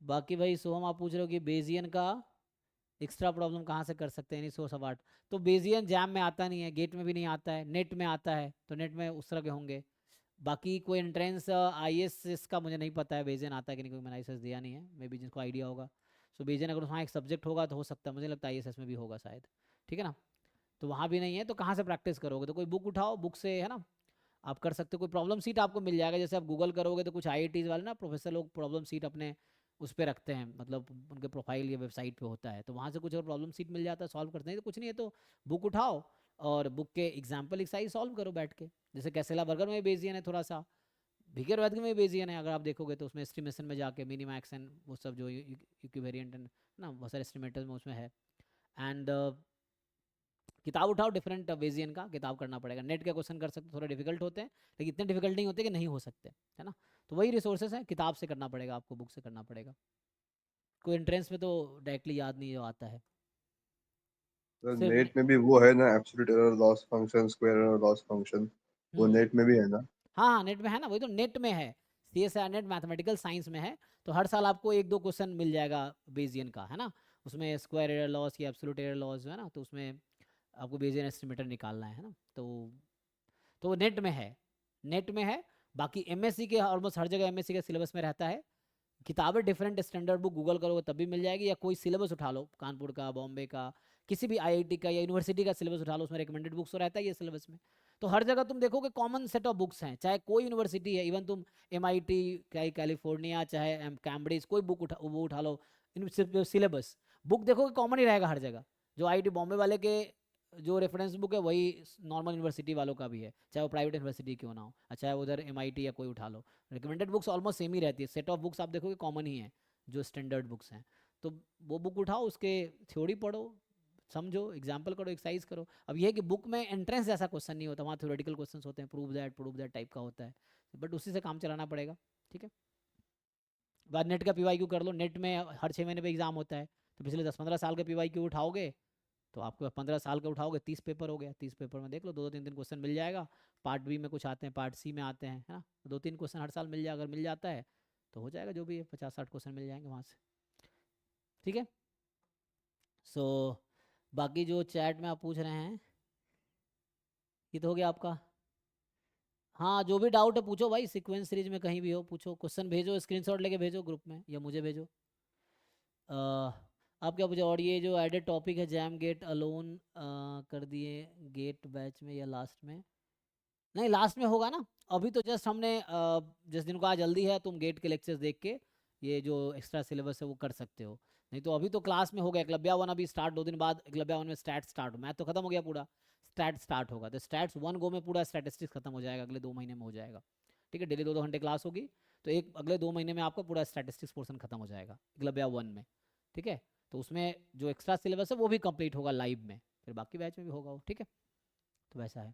बाकी भाई सोहम आप पूछ रहे हो कि बेजियन का एक्स्ट्रा प्रॉब्लम कहाँ से कर सकते हैं, नहीं 100 सवाट। तो बेजियन जैम में आता नहीं है, गेट में भी नहीं आता है, नेट में आता है, तो नेट में उस तरह के होंगे। बाकी कोई एंट्रेंस आई एस का मुझे नहीं पता है बेजियन आता है कि नहीं, कोई मैंने आई दिया नहीं है, मे बी जिसको आइडिया होगा। सो बेजियन अगर वहाँ एक सब्जेक्ट होगा तो हो सकता है, मुझे लगता है आई में भी होगा शायद। ठीक है ना। तो वहाँ भी नहीं है तो कहाँ से प्रैक्टिस करोगे, तो कोई बुक उठाओ, बुक से है ना आप कर सकते हो। कोई प्रॉब्लम सीट आपको मिल जाएगा, जैसे आप गूगल करोगे तो कुछ आई वाले ना प्रोफेसर लोग प्रॉब्लम सीट अपने उस पर रखते हैं, मतलब उनके प्रोफाइल या वेबसाइट पे होता है, तो वहाँ से कुछ अगर प्रॉब्लम सीट मिल जाता है सॉल्व करते हैं, तो कुछ नहीं है तो बुक उठाओ और बुक के एग्जाम्पल एक्सरसाइज सॉल्व करो बैठ के। जैसे कैसेला बर्गर में बेजियन है थोड़ा सा, भिगर वैद्य में बेजियन है, अगर आप देखोगे तो उसमें एस्टिमेशन में जाके मिनिमैक्स एंड वो सब जो इक्विवेरिएंट एंड ना बहुत सारे एस्टिमेटर्स में उसमें है। एंड किताब उठाओ डिफरेंट बेजियन का, किताब करना पड़ेगा। नेट के क्वेश्चन कर सकते, थोड़े डिफिकल्ट होते हैं लेकिन इतने डिफिकल्ट नहीं होते कि नहीं हो सकते, है ना। तो वही रिसोर्सेज हैं, किताब से करना पड़ेगा आपको, बुक से करना पड़ेगा। कोई एंट्रेंस में तो डायरेक्टली याद नहीं जो आता है। तो सिर्फ नेट में भी वो है ना, absolute error loss function, square error loss function, वो हम्म। नेट में भी है ना? हाँ हाँ नेट में है ना, वही तो नेट में है। C S R net mathematical science में है। तो हर साल आपको एक दो क्वेश्चन मिल जाएगा बेजियन का, है ना। उसमें स्क्वायर एरर लॉस या एब्सोल्यूट एरर लॉस है ना, तो उसमें आपको बेजियन एस्टिमेटर निकालना है ना। तो वो नेट में है, नेट में है। बाकी एमएससी के ऑलमोस्ट हर जगह एमएससी के सिलेबस में रहता है। किताबें डिफरेंट स्टैंडर्ड बुक गूगल करोगे तब भी मिल जाएगी, या कोई सिलेबस उठा लो कानपुर का, बॉम्बे का, किसी भी आईआईटी का या यूनिवर्सिटी का सिलेबस उठा लो, उसमें रिकमेंडेड बुक्स तो रहता ही है सिलेबस में। तो हर जगह तुम देखोगे कॉमन सेट ऑफ बुक्स हैं, चाहे कोई यूनिवर्सिटी है, इवन तुम एमआईटी, कैलिफोर्निया, चाहे कैम्ब्रिज, कोई बुक उठा वो उठा लो, सिलेबस बुक देखोगे कॉमन ही रहेगा हर जगह। जो आईआईटी बॉम्बे वाले के जो रेफरेंस बुक है वही नॉर्मल यूनिवर्सिटी वालों का भी है, चाहे वो प्राइवेट यूनिवर्सिटी क्यों ना हो, चाहे उधर एमआईटी या कोई उठा लो। रिकमेंडेड बुक्स ऑलमोस्ट सेम ही रहती है, सेट ऑफ बुक्स आप देखोगे कॉमन ही है जो स्टैंडर्ड बुक्स हैं। तो वो बुक उठाओ, उसके थ्योरी पढ़ो, समझो, एग्जाम्पल करो, एक्सरसाइज करो। अब ये है कि बुक में एंट्रेंस जैसा क्वेश्चन नहीं होता, वहाँ थ्योरेटिकल क्वेश्चन होते हैं, प्रूव दैट टाइप का होता है, बट उसी से काम चलाना पड़ेगा। ठीक है। बाद नेट का पीवाईक्यू कर लो, नेट में हर 6 महीने पे एग्जाम होता है, तो पिछले 10-15 साल के पीवाईक्यू उठाओगे तो आपको 15 साल का उठाओगे 30 पेपर हो गया, 30 पेपर में देख लो दो दो तीन तीन क्वेश्चन मिल जाएगा। पार्ट बी में कुछ आते हैं, पार्ट सी में आते हैं, है ना। दो तीन क्वेश्चन हर साल मिल जाएगा, अगर मिल जाता है तो हो जाएगा, जो भी है 50-60 क्वेश्चन मिल जाएंगे वहाँ से। ठीक है। सो बाकी जो चैट में आप पूछ रहे हैं ये तो हो गया आपका। हाँ जो भी डाउट है पूछो भाई, सीक्वेंस सीरीज में कहीं भी हो पूछो, क्वेश्चन भेजो, स्क्रीनशॉट लेके भेजो ग्रुप में या मुझे भेजो। अ, आप क्या पूछो, और ये जो एडेड टॉपिक है जैम गेट अलोन कर दिए गेट बैच में या लास्ट में? नहीं लास्ट में होगा ना। अभी तो जस्ट हमने जिस दिन को आज जल्दी है, तुम गेट के लेक्चर्स देख के ये जो एक्स्ट्रा सिलेबस है वो कर सकते हो। नहीं तो अभी तो क्लास में होगा एकलव्या वन, अभी स्टार्ट 2 दिन बाद एकलव्या वन में स्टैट स्टार्ट, मैथ तो खत्म हो गया पूरा, स्टैट स्टार्ट होगा। तो स्टैट्स वन गो में पूरा स्टैटिस्टिक्स खत्म हो जाएगा, अगले 2 महीने में हो जाएगा। ठीक है, डेली 2-2 घंटे क्लास होगी, तो एक अगले 2 महीने में आपका पूरा स्टैटिस्टिक्स पोर्सन खत्म हो जाएगा एकलव्या वन में। ठीक है। तो उसमें जो एक्स्ट्रा सिलेबस है वो भी कंप्लीट होगा लाइव में, फिर बाकी बैच में भी होगा वो। ठीक है। तो वैसा है।